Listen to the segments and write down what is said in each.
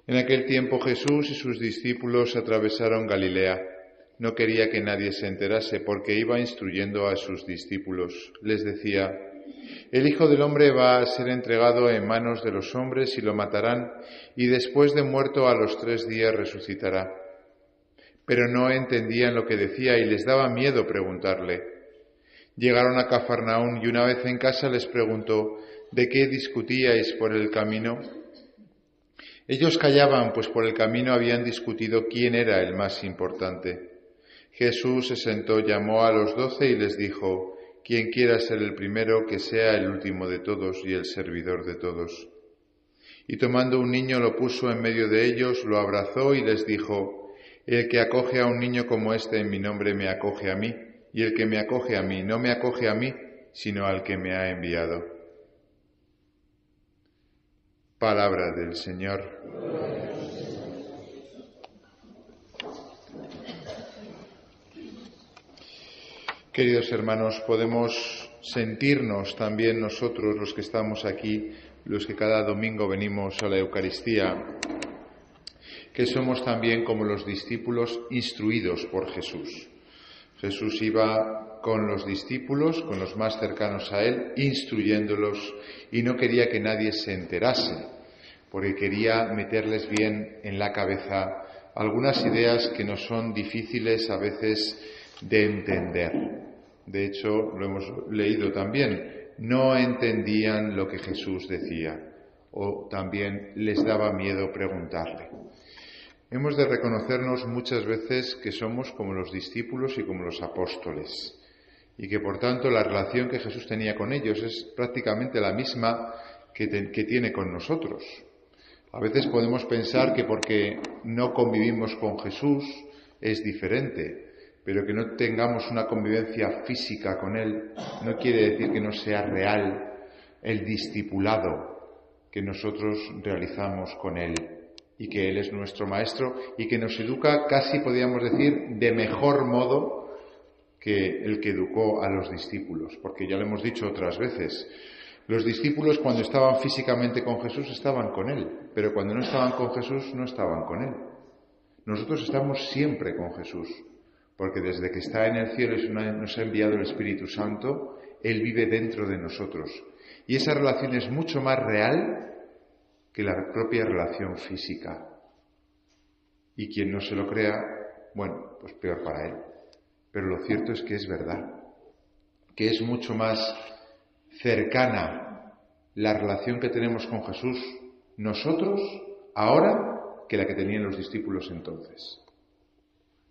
En aquel tiempo Jesús y sus discípulos atravesaron Galilea. No quería que nadie se enterase porque iba instruyendo a sus discípulos. Les decía: el Hijo del Hombre va a ser entregado en manos de los hombres y lo matarán, y después de muerto a los 3 días resucitará. Pero no entendían lo que decía y les daba miedo preguntarle. Llegaron a Cafarnaún y una vez en casa les preguntó: ¿de qué discutíais por el camino? Ellos callaban, pues por el camino habían discutido quién era el más importante. Jesús se sentó, llamó a los 12 y les dijo: quien quiera ser el primero, que sea el último de todos y el servidor de todos. Y tomando un niño lo puso en medio de ellos, lo abrazó y les dijo: el que acoge a un niño como este en mi nombre me acoge a mí, y el que me acoge a mí no me acoge a mí, sino al que me ha enviado. Palabra del Señor. Queridos hermanos, podemos sentirnos también nosotros, los que estamos aquí, los que cada domingo venimos a la Eucaristía, que somos también como los discípulos instruidos por Jesús. Jesús iba con los discípulos, con los más cercanos a él, instruyéndolos, y no quería que nadie se enterase, porque quería meterles bien en la cabeza algunas ideas que nos son difíciles a veces de entender. De hecho, lo hemos leído también, no entendían lo que Jesús decía, o también les daba miedo preguntarle. Hemos de reconocernos muchas veces que somos como los discípulos y como los apóstoles, y que por tanto la relación que Jesús tenía con ellos es prácticamente la misma que tiene con nosotros. A veces podemos pensar que porque no convivimos con Jesús es diferente, pero que no tengamos una convivencia física con Él no quiere decir que no sea real el discipulado que nosotros realizamos con Él, y que Él es nuestro Maestro y que nos educa, casi podríamos decir, de mejor modo que el que educó a los discípulos, porque ya lo hemos dicho otras veces, los discípulos cuando estaban físicamente con Jesús estaban con Él, pero cuando no estaban con Jesús no estaban con Él. Nosotros estamos siempre con Jesús, porque desde que está en el cielo y nos ha enviado el Espíritu Santo, Él vive dentro de nosotros. Y esa relación es mucho más real que la propia relación física. Y quien no se lo crea, bueno, pues peor para él. Pero lo cierto es que es verdad, que es mucho más cercana la relación que tenemos con Jesús nosotros ahora que la que tenían los discípulos entonces.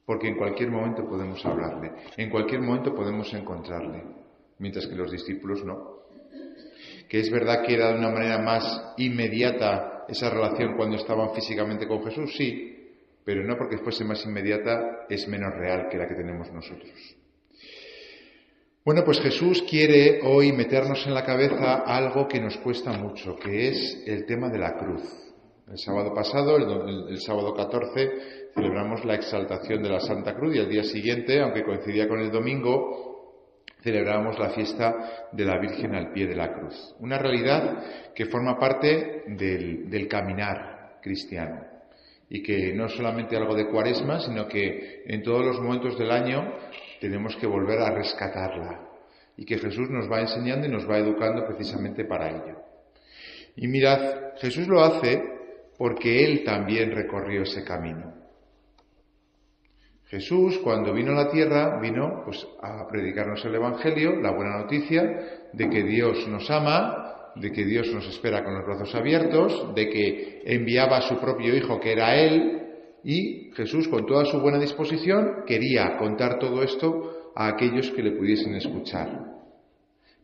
Porque en cualquier momento podemos hablarle, en cualquier momento podemos encontrarle, mientras que los discípulos no. Que es verdad que era de una manera más inmediata esa relación cuando estaban físicamente con Jesús, sí, pero no porque fuese más inmediata es menos real que la que tenemos nosotros. Bueno, pues Jesús quiere hoy meternos en la cabeza algo que nos cuesta mucho, que es el tema de la cruz. El sábado pasado, el sábado 14, celebramos la exaltación de la Santa Cruz y al día siguiente, aunque coincidía con el domingo, celebramos la fiesta de la Virgen al pie de la cruz. Una realidad que forma parte del caminar cristiano y que no es solamente algo de Cuaresma, sino que en todos los momentos del año tenemos que volver a rescatarla y que Jesús nos va enseñando y nos va educando precisamente para ello. Y mirad, Jesús lo hace porque Él también recorrió ese camino. Jesús, cuando vino a la tierra, vino pues a predicarnos el Evangelio, la buena noticia de que Dios nos ama, de que Dios nos espera con los brazos abiertos, de que enviaba a su propio Hijo, que era Él, y Jesús, con toda su buena disposición, quería contar todo esto a aquellos que le pudiesen escuchar.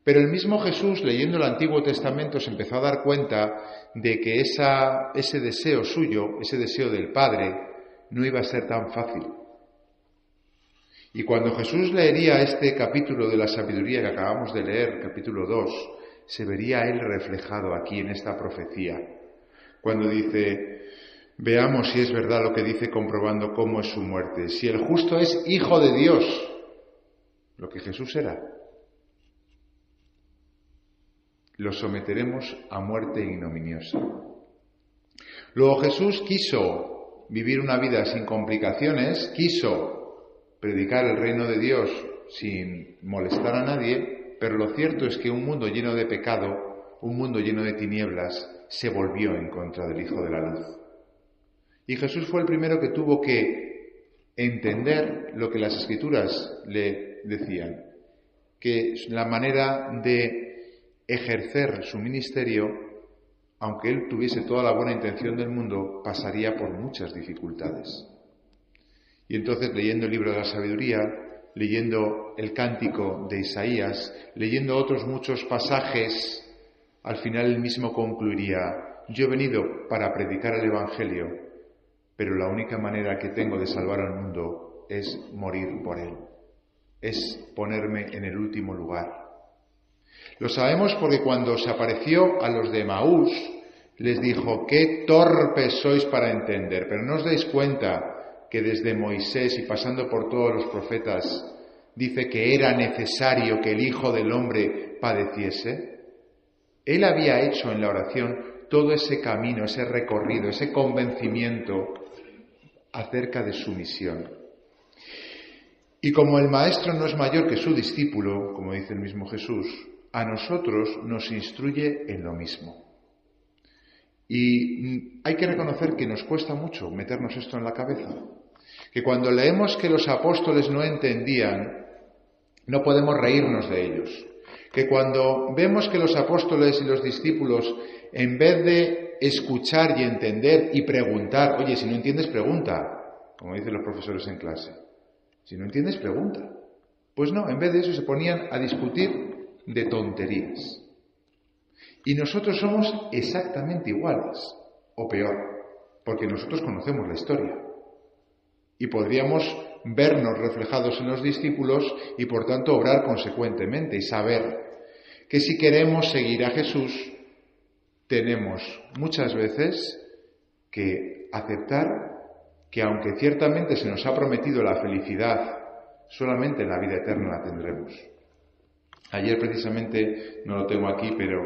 Pero el mismo Jesús, leyendo el Antiguo Testamento, se empezó a dar cuenta de que ese deseo suyo, ese deseo del Padre, no iba a ser tan fácil. Y cuando Jesús leería este capítulo de la sabiduría que acabamos de leer, capítulo 2, se vería Él reflejado aquí en esta profecía. Cuando dice, veamos si es verdad lo que dice comprobando cómo es su muerte. Si el justo es hijo de Dios, lo que Jesús era, lo someteremos a muerte ignominiosa. Luego Jesús quiso vivir una vida sin complicaciones, quiso predicar el reino de Dios sin molestar a nadie, pero lo cierto es que un mundo lleno de pecado, un mundo lleno de tinieblas, se volvió en contra del Hijo de la Luz. Y Jesús fue el primero que tuvo que entender lo que las Escrituras le decían, que la manera de ejercer su ministerio, aunque él tuviese toda la buena intención del mundo, pasaría por muchas dificultades. Y entonces, leyendo el libro de la sabiduría, leyendo el cántico de Isaías, leyendo otros muchos pasajes, al final él mismo concluiría: yo he venido para predicar el Evangelio, pero la única manera que tengo de salvar al mundo es morir por él, es ponerme en el último lugar. Lo sabemos porque cuando se apareció a los de Emaús, les dijo: qué torpes sois para entender, pero ¿no os dais cuenta que desde Moisés y pasando por todos los profetas dice que era necesario que el Hijo del Hombre padeciese? Él había hecho en la oración todo ese camino, ese recorrido, ese convencimiento acerca de su misión. Y como el maestro no es mayor que su discípulo, como dice el mismo Jesús, a nosotros nos instruye en lo mismo. Y hay que reconocer que nos cuesta mucho meternos esto en la cabeza. Que cuando leemos que los apóstoles no entendían, no podemos reírnos de ellos. Que cuando vemos que los apóstoles y los discípulos, en vez de escuchar y entender y preguntar, oye, si no entiendes, pregunta, como dicen los profesores en clase. Si no entiendes, pregunta. Pues no, en vez de eso se ponían a discutir de tonterías. Y nosotros somos exactamente iguales, o peor, porque nosotros conocemos la historia. Y podríamos vernos reflejados en los discípulos y por tanto obrar consecuentemente y saber que si queremos seguir a Jesús tenemos muchas veces que aceptar que aunque ciertamente se nos ha prometido la felicidad, solamente en la vida eterna la tendremos. Ayer precisamente, no lo tengo aquí, pero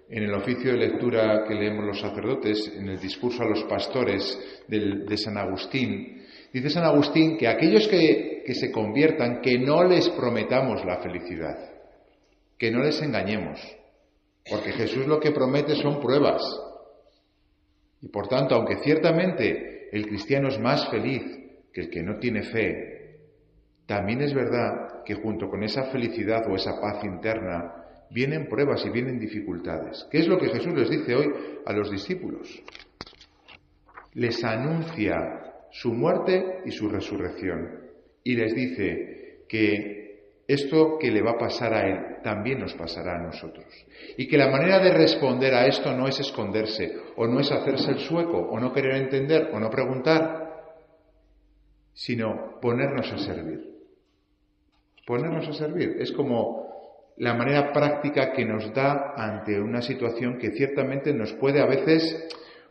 en el oficio de lectura que leemos los sacerdotes, en el discurso a los pastores de San Agustín, dice San Agustín que aquellos que se conviertan, que no les prometamos la felicidad, que no les engañemos, porque Jesús lo que promete son pruebas. Y por tanto, aunque ciertamente el cristiano es más feliz que el que no tiene fe, también es verdad que junto con esa felicidad o esa paz interna vienen pruebas y vienen dificultades. ¿Qué es lo que Jesús les dice hoy a los discípulos? Les anuncia su muerte y su resurrección. Y les dice que esto que le va a pasar a él también nos pasará a nosotros. Y que la manera de responder a esto no es esconderse, o no es hacerse el sueco, o no querer entender, o no preguntar, sino ponernos a servir. Ponernos a servir. Es como la manera práctica que nos da ante una situación que ciertamente nos puede a veces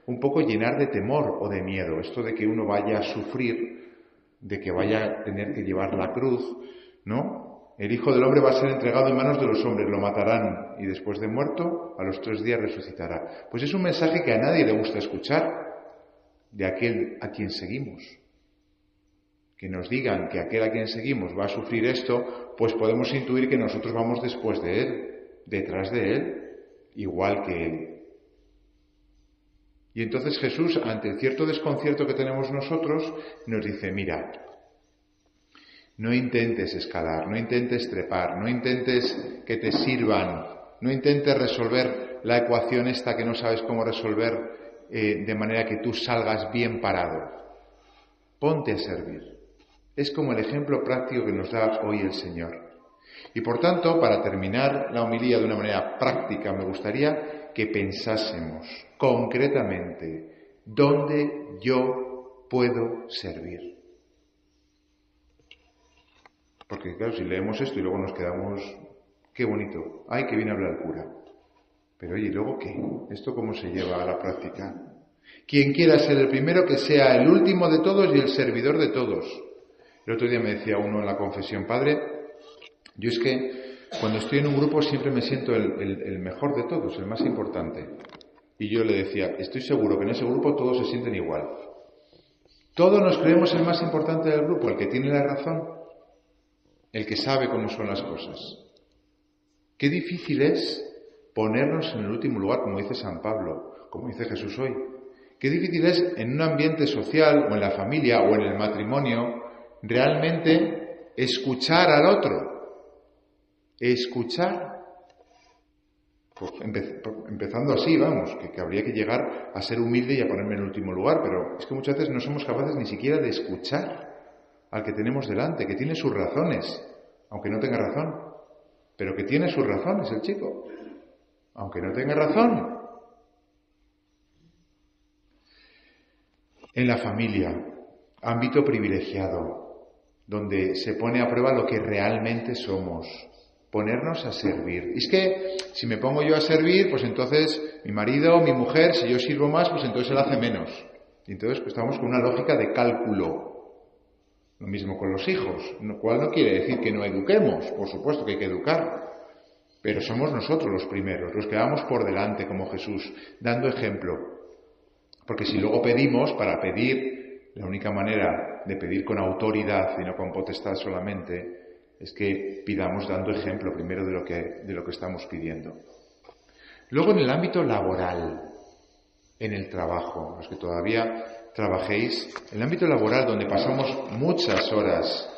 un poco llenar de temor o de miedo. Esto de que uno vaya a sufrir, de que vaya a tener que llevar la cruz, ¿no? El Hijo del Hombre va a ser entregado en manos de los hombres, lo matarán y después de muerto, a los 3 días resucitará. Pues es un mensaje que a nadie le gusta escuchar, de aquel a quien seguimos. Que nos digan que aquel a quien seguimos va a sufrir esto, pues podemos intuir que nosotros vamos después de él, detrás de él, igual que él. Y entonces Jesús, ante el cierto desconcierto que tenemos nosotros, nos dice: mira, no intentes escalar, no intentes trepar, no intentes que te sirvan, no intentes resolver la ecuación esta que no sabes cómo resolver de manera que tú salgas bien parado. Ponte a servir. Es como el ejemplo práctico que nos da hoy el Señor. Y por tanto, para terminar la homilía de una manera práctica, me gustaría que pensásemos concretamente dónde yo puedo servir. Porque claro, si leemos esto y luego nos quedamos, qué bonito, ay, que viene a hablar el cura. Pero oye, ¿y luego qué? ¿Esto cómo se lleva a la práctica? Quien quiera ser el primero, que sea el último de todos y el servidor de todos. El otro día me decía uno en la confesión: padre, yo es que cuando estoy en un grupo siempre me siento el mejor de todos, el más importante. Y yo le decía, estoy seguro que en ese grupo todos se sienten igual. Todos nos creemos el más importante del grupo, el que tiene la razón, el que sabe cómo son las cosas. Qué difícil es ponernos en el último lugar, como dice San Pablo, como dice Jesús hoy. Qué difícil es en un ambiente social o en la familia o en el matrimonio realmente escuchar al otro. Escuchar. Pues empezando así, vamos, que habría que llegar a ser humilde y a ponerme en el último lugar, pero es que muchas veces no somos capaces ni siquiera de escuchar al que tenemos delante, que tiene sus razones, aunque no tenga razón, pero que tiene sus razones el chico, aunque no tenga razón. En la familia, ámbito privilegiado, donde se pone a prueba lo que realmente somos. Ponernos a servir. Y es que si me pongo yo a servir, pues entonces mi marido o mi mujer, si yo sirvo más, pues entonces él hace menos. Y entonces pues, estamos con una lógica de cálculo. Lo mismo con los hijos, lo cual no quiere decir que no eduquemos, por supuesto que hay que educar. Pero somos nosotros los primeros, los que vamos por delante como Jesús, dando ejemplo. Porque si luego pedimos, para pedir, la única manera de pedir con autoridad y no con potestad solamente, es que pidamos dando ejemplo primero de lo que estamos pidiendo. Luego en el ámbito laboral, en el trabajo, los que todavía trabajéis, en el ámbito laboral donde pasamos muchas horas,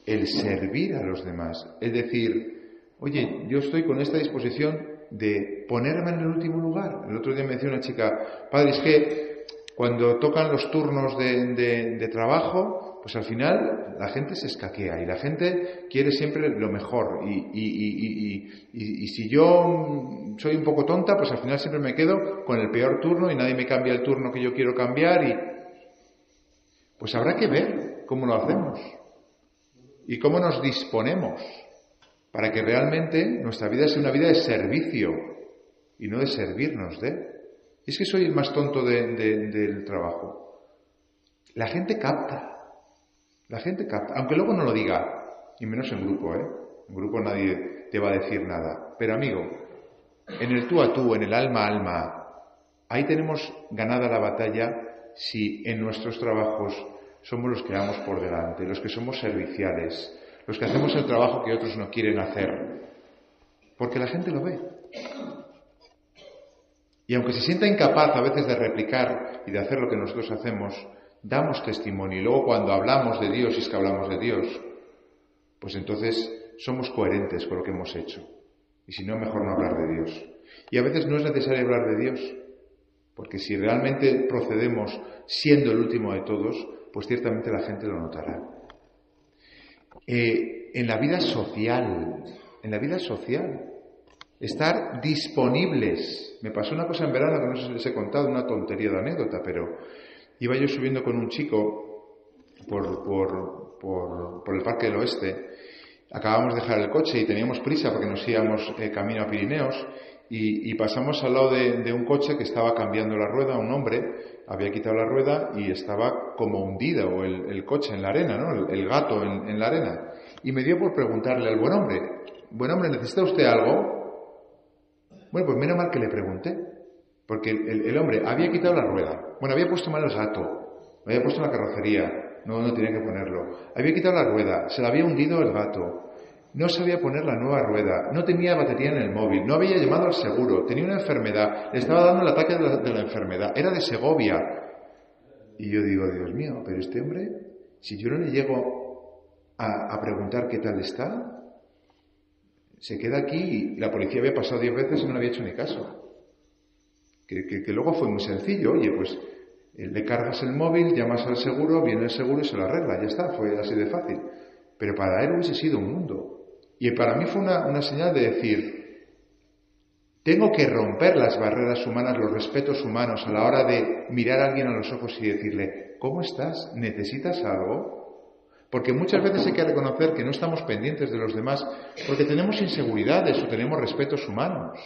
el servir a los demás, es decir, oye, yo estoy con esta disposición de ponerme en el último lugar. El otro día me decía una chica, padre, es que cuando tocan los turnos de trabajo, pues al final la gente se escaquea y la gente quiere siempre lo mejor y si yo soy un poco tonta, pues al final siempre me quedo con el peor turno y nadie me cambia el turno que yo quiero cambiar y pues habrá que ver cómo lo hacemos y cómo nos disponemos para que realmente nuestra vida sea una vida de servicio y no de servirnos de. Es que soy el más tonto del trabajo. La gente capta, aunque luego no lo diga, y menos en grupo, ¿eh? En grupo nadie te va a decir nada. Pero amigo, en el tú a tú, en el alma a alma, ahí tenemos ganada la batalla si en nuestros trabajos somos los que vamos por delante, los que somos serviciales, los que hacemos el trabajo que otros no quieren hacer. Porque la gente lo ve. Y aunque se sienta incapaz a veces de replicar y de hacer lo que nosotros hacemos, damos testimonio. Y luego cuando hablamos de Dios, y es que hablamos de Dios, pues entonces somos coherentes con lo que hemos hecho. Y si no, mejor no hablar de Dios. Y a veces no es necesario hablar de Dios, porque si realmente procedemos siendo el último de todos, pues ciertamente la gente lo notará. En la vida social, estar disponibles. Me pasó una cosa en verano que no sé si les he contado, una tontería de anécdota, pero iba yo subiendo con un chico por el Parque del Oeste. Acabamos de dejar el coche y teníamos prisa porque nos íbamos camino a Pirineos y pasamos al lado de un coche que estaba cambiando la rueda. Un hombre había quitado la rueda y estaba como hundido el coche en la arena, ¿no? El gato en la arena. Y me dio por preguntarle al buen hombre, ¿necesita usted algo? Bueno, pues menos mal que le pregunté, porque el hombre había quitado la rueda, bueno, había puesto mal el gato, lo había puesto en la carrocería, no tenía que ponerlo, había quitado la rueda, se le había hundido el gato, no sabía poner la nueva rueda, no tenía batería en el móvil, no había llamado al seguro, tenía una enfermedad, le estaba dando el ataque de la enfermedad, era de Segovia. Y yo digo, Dios mío, pero este hombre, si yo no le llego a preguntar qué tal está, se queda aquí y la policía había pasado 10 veces y no le había hecho ni caso. Que luego fue muy sencillo. Oye, pues le cargas el móvil, llamas al seguro, viene el seguro y se lo arregla. Ya está, fue así de fácil. Pero para él hubiese sido un mundo. Y para mí fue una señal de decir, tengo que romper las barreras humanas, los respetos humanos a la hora de mirar a alguien a los ojos y decirle, ¿cómo estás? ¿Necesitas algo? Porque muchas veces hay que reconocer que no estamos pendientes de los demás porque tenemos inseguridades o tenemos respetos humanos.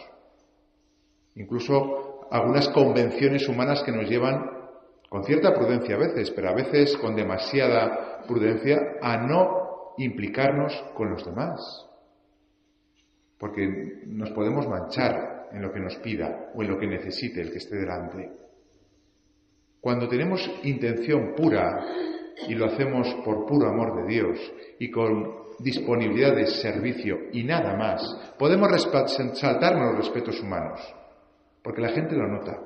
Incluso algunas convenciones humanas que nos llevan, con cierta prudencia a veces, pero a veces con demasiada prudencia, a no implicarnos con los demás. Porque nos podemos manchar en lo que nos pida o en lo que necesite el que esté delante. Cuando tenemos intención pura y lo hacemos por puro amor de Dios y con disponibilidad de servicio y nada más, podemos saltarnos los respetos humanos, porque la gente lo nota,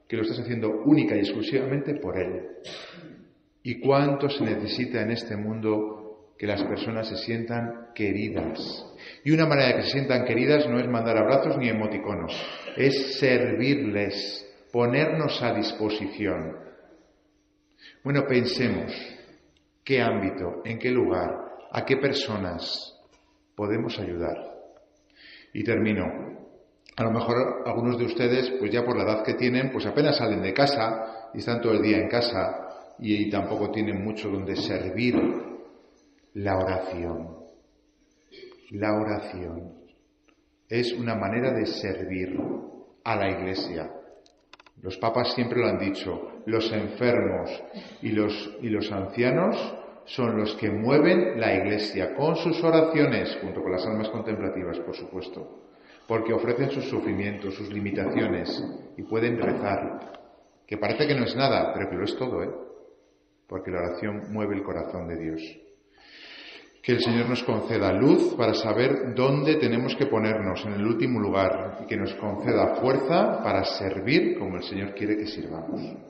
que lo estás haciendo única y exclusivamente por Él. ¿Y cuánto se necesita en este mundo que las personas se sientan queridas? Y una manera de que se sientan queridas no es mandar abrazos ni emoticonos, es servirles, ponernos a disposición. Bueno, pensemos qué ámbito, en qué lugar, a qué personas podemos ayudar. Y termino. A lo mejor algunos de ustedes, pues ya por la edad que tienen, pues apenas salen de casa y están todo el día en casa y tampoco tienen mucho donde servir. La oración. La oración es una manera de servir a la Iglesia. Los papas siempre lo han dicho, los enfermos y los ancianos son los que mueven la Iglesia con sus oraciones, junto con las almas contemplativas, por supuesto, porque ofrecen sus sufrimientos, sus limitaciones y pueden rezar, que parece que no es nada, pero que lo es todo, porque la oración mueve el corazón de Dios. Que el Señor nos conceda luz para saber dónde tenemos que ponernos en el último lugar y que nos conceda fuerza para servir como el Señor quiere que sirvamos.